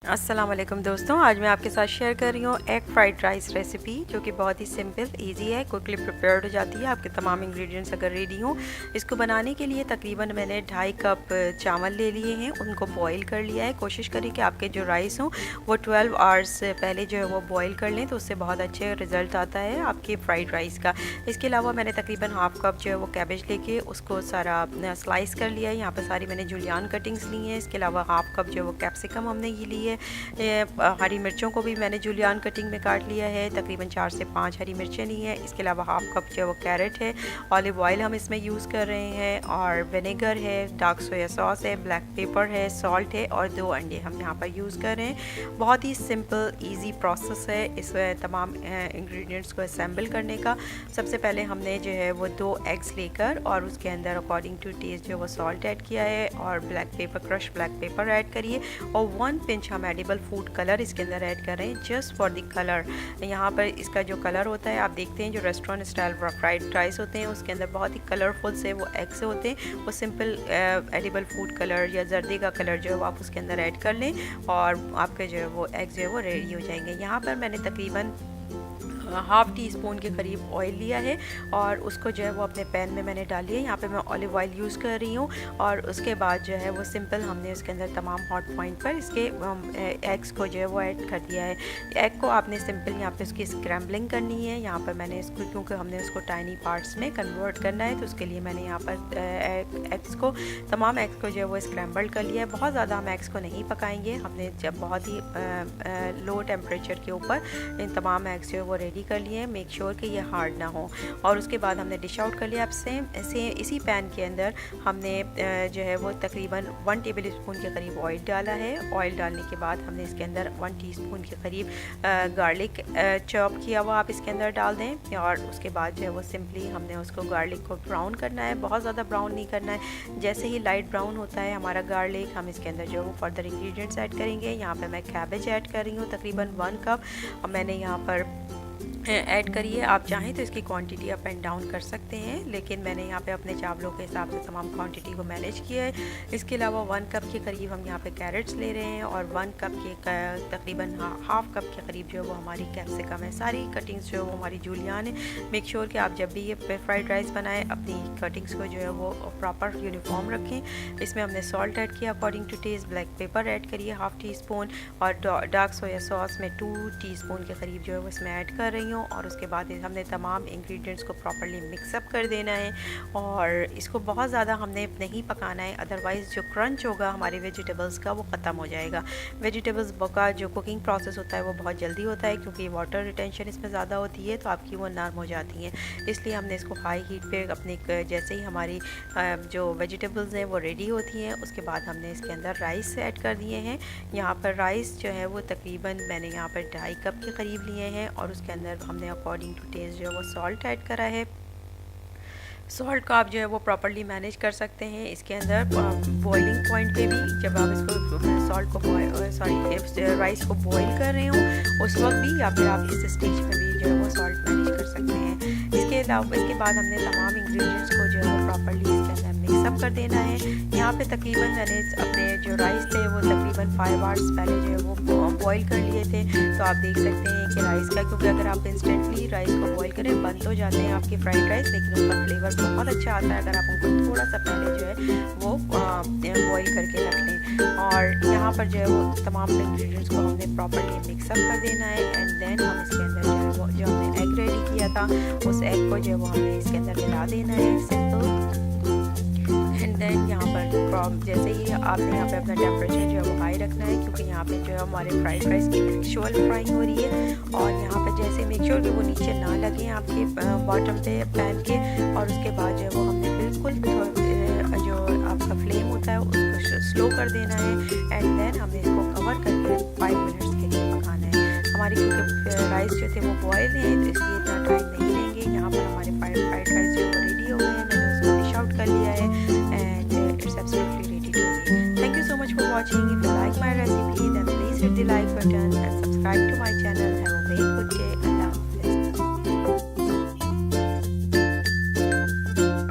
अस्सलाम वालेकुम दोस्तों, आज मैं आपके साथ शेयर कर रही हूँ एग फ्राइड राइस रेसिपी, जो कि बहुत ही सिंपल इजी है, क्विकली प्रिपेयर्ड हो जाती है। आपके तमाम इंग्रेडिएंट्स अगर रेडी हों, इसको बनाने के लिए तकरीबन मैंने 2.5 कप चावल ले लिए हैं, उनको बॉईल कर लिया है। कोशिश करें कि आपके जो राइस हों वो 12 आवर्स पहले जो है वो बॉईल कर लें, तो उससे बहुत अच्छे रिज़ल्ट आता है आपके फ्राइड राइस का। इसके अलावा मैंने तकरीबन हाफ़ कप जो है वो कैबेज लेके उसको सारा स्लाइस कर लिया है। यहाँ पर सारी मैंने जुलियन कटिंग्स ली हैं। इसके अलावा हाफ़ कप जो है वो कैप्सिकम हमने ये ली है। हरी मिर्चों को भी मैंने जुलियन कटिंग में काट लिया है, तकरीबन 4 से 5 हरी मिर्चें ली हैं। इसके अलावा हाफ़ कप जो है वो कैरेट है, ऑलिव ऑयल हम इसमें यूज़ कर रहे हैं, और विनेगर है, डार्क सोया सॉस है, ब्लैक पेपर है, सॉल्ट है, और 2 अंडे हम यहाँ पर यूज़ कर रहे हैं। बहुत ही सिंपल ईजी प्रोसेस है इस तमाम इंग्रेडिएंट्स को असेंबल करने का। सबसे पहले हमने जो है वो 2 एग्स लेकर और उसके अंदर अकॉर्डिंग टू टेस्ट जो वो सॉल्ट ऐड किया है, और black pepper, crush black pepper add करिए, और 1 पिंच हम एडिबल फूड कलर इसके अंदर ऐड कर रहे हैं, जस्ट फॉर द कलर। यहाँ पर इसका जो कलर होता है, आप देखते हैं जो रेस्टोरेंट स्टाइल फ्राइड राइस होते हैं उसके अंदर बहुत ही कलरफुल से वो एग से होते हैं, वो सिंपल एडिबल फूड कलर या जर्दे का कलर जो है वो आप उसके अंदर ऐड कर लें, और आपके जो है वो एग जो है वो रेडी हो जाएंगे। यहाँ पर मैंने तकरीबन हाफ़ टी स्पून के करीब ऑयल लिया है, और उसको जो है वो अपने पैन में मैंने डाली है। यहाँ पे मैं ऑलिव ऑयल यूज़ कर रही हूँ, और उसके बाद जो है वो सिंपल हमने उसके अंदर तमाम हॉट पॉइंट पर इसके एग्स को जो है वो ऐड कर दिया है। एग को आपने सिंपल यहाँ पे उसकी स्क्रैम्बलिंग करनी है। यहाँ पर मैंने इसको, क्योंकि हमने उसको टाइनी पार्ट्स में कन्वर्ट करना है, तो उसके लिए मैंने यहाँ पर एग्स को, तमाम एग्स को जो है वो स्क्रैम्बल कर लिया है। बहुत ज़्यादा हम एग्स को नहीं पकाएंगे, हमने जब बहुत ही लो टेम्परेचर के ऊपर इन तमाम एग्स जो है वो रेडी कर लिए। मेक श्योर कि ये हार्ड ना हो, और उसके बाद हमने डिश आउट कर लिया। अब सेम इसी पैन के अंदर हमने जो है वो तकरीबन 1 टेबल स्पून के करीब ऑयल डाला है। ऑयल डालने के बाद हमने इसके अंदर 1 टीस्पून के करीब गार्लिक चॉप किया हुआ आप इसके अंदर डाल दें, और उसके बाद जो है वो सिंपली हमने उसको गार्लिक को ब्राउन करना है, बहुत ज़्यादा ब्राउन नहीं करना है। जैसे ही लाइट ब्राउन होता है हमारा गार्लिक, हम इसके अंदर जो है वो फर्दर इंग्रेडिएंट्स ऐड करेंगे। यहाँ पर मैं कैबेज ऐड कर रही हूँ तकरीबन 1 कप, और मैंने यहाँ पर ऐड करिए। आप चाहें तो इसकी क्वांटिटी अप एंड डाउन कर सकते हैं, लेकिन मैंने यहाँ पे अपने चावलों के हिसाब से तमाम क्वांटिटी को मैनेज किया है। इसके अलावा 1 कप के करीब हम यहाँ पे कैरेट्स ले रहे हैं, और 1 कप के तकरीबन हाफ़ कप के करीब जो है वो हमारी कैप्सिकम है। सारी कटिंग्स जो है वो हमारी जुलियन है। मेक श्योर कि आप जब भी ये फ्राइड राइस बनाएं अपनी कटिंग्स को जो है वो प्रॉपर यूनिफॉर्म रखें। इसमें हमने सॉल्ट ऐड किया according to taste, black pepper add करिए हाफ़ टी स्पून, और डार्क सोया सॉस में 2 टीस्पून के करीब जो है वो इसमें ऐड कर रही हूँ। और उसके बाद हमने तमाम इंग्रेडिएंट्स को प्रॉपर्ली मिक्सअप कर देना है, और इसको बहुत ज़्यादा हमने नहीं पकाना है, अदरवाइज़ जो क्रंच होगा हमारे वेजिटेबल्स का वो ख़त्म हो जाएगा। वेजिटेबल्स का जो कुकिंग प्रोसेस होता है वो बहुत जल्दी होता है, क्योंकि वाटर रिटेंशन इसमें ज़्यादा होती है, तो आपकी वो नरम हो जाती हैं। इसलिए हमने इसको हाई हीट पे अपने जैसे ही हमारी जो वेजिटेबल्स हैं वो रेडी होती हैं, उसके बाद हमने इसके अंदर राइस ऐड कर दिए हैं। यहाँ पर राइस जो है वो तकरीबन मैंने यहाँ पर 2.5 कप के करीब लिए हैं, और उसके अंदर हमने अकॉर्डिंग टू टेस्ट जो है वो सॉल्ट ऐड करा है। सॉल्ट का आप जो है वो प्रॉपर्ली मैनेज कर सकते हैं। इसके अंदर बॉइलिंग पॉइंट पे भी जब आप इसको सॉल्ट को राइस को बॉईल कर रहे हो उस वक्त भी, या फिर आप इस स्टेज पे भी जो है वो सॉल्ट मैनेज कर सकते हैं। इसके बाद हमने तमाम इंग्रेडिएंट्स को जो है वो प्रॉपर्ली इसके अंदर मिक्सअप कर देना है। यहाँ पे तकरीबन मैंने अपने जो राइस थे वो तकरीबन 5 आवर्स पहले जो है वो बॉईल कर लिए थे, तो आप देख सकते हैं कि राइस का, क्योंकि अगर आप इंस्टेंटली राइस को बॉईल करें बंद हो जाते हैं आपके फ्राइड राइस, लेकिन उसका फ्लेवर बहुत अच्छा आता है अगर आप उनको थोड़ा सा पहले जो है वो बॉईल करके रख लें। और यहाँ पर जो है वो तमाम इंग्रेडिएंट्स को हमने प्रॉपर्ली मिक्सअप कर देना है, एंड देन हम इसके अंदर जो है वो जो हमने एग रेडी किया था उस एग को जो है वो हमने इसके अंदर मिला देना है सिंपल। एंड देन यहाँ पर जैसे ही आपने यहाँ पे अपना टेम्परेचर जो है वो हाई रखना है, क्योंकि यहाँ पे जो है हमारे फ्राइड राइस की एक्चुअल फ्राइंग हो रही है, और यहाँ पे जैसे मेक श्योर कि वो नीचे ना लगे आपके बॉटम पे पैन के। और उसके बाद जो है वो हमने बिल्कुल जो आपका फ्लेम होता है उसको स्लो कर देना है, एंड देन हमने इसको कवर करके 5 मिनट्स के लिए पकाना है। हमारी क्योंकि राइस जो थे वो बॉयल हैं, तो इसलिए इतना टाइम नहीं लेंगे। यहाँ पर हमारे फ्राइड राइस जो है रेडी हो गए हैं, मैंने उसको डिश आउट कर लिया है, and it's absolutely ready to eat. Thank you so much for watching. If you like my recipe, then please hit the like button and subscribe to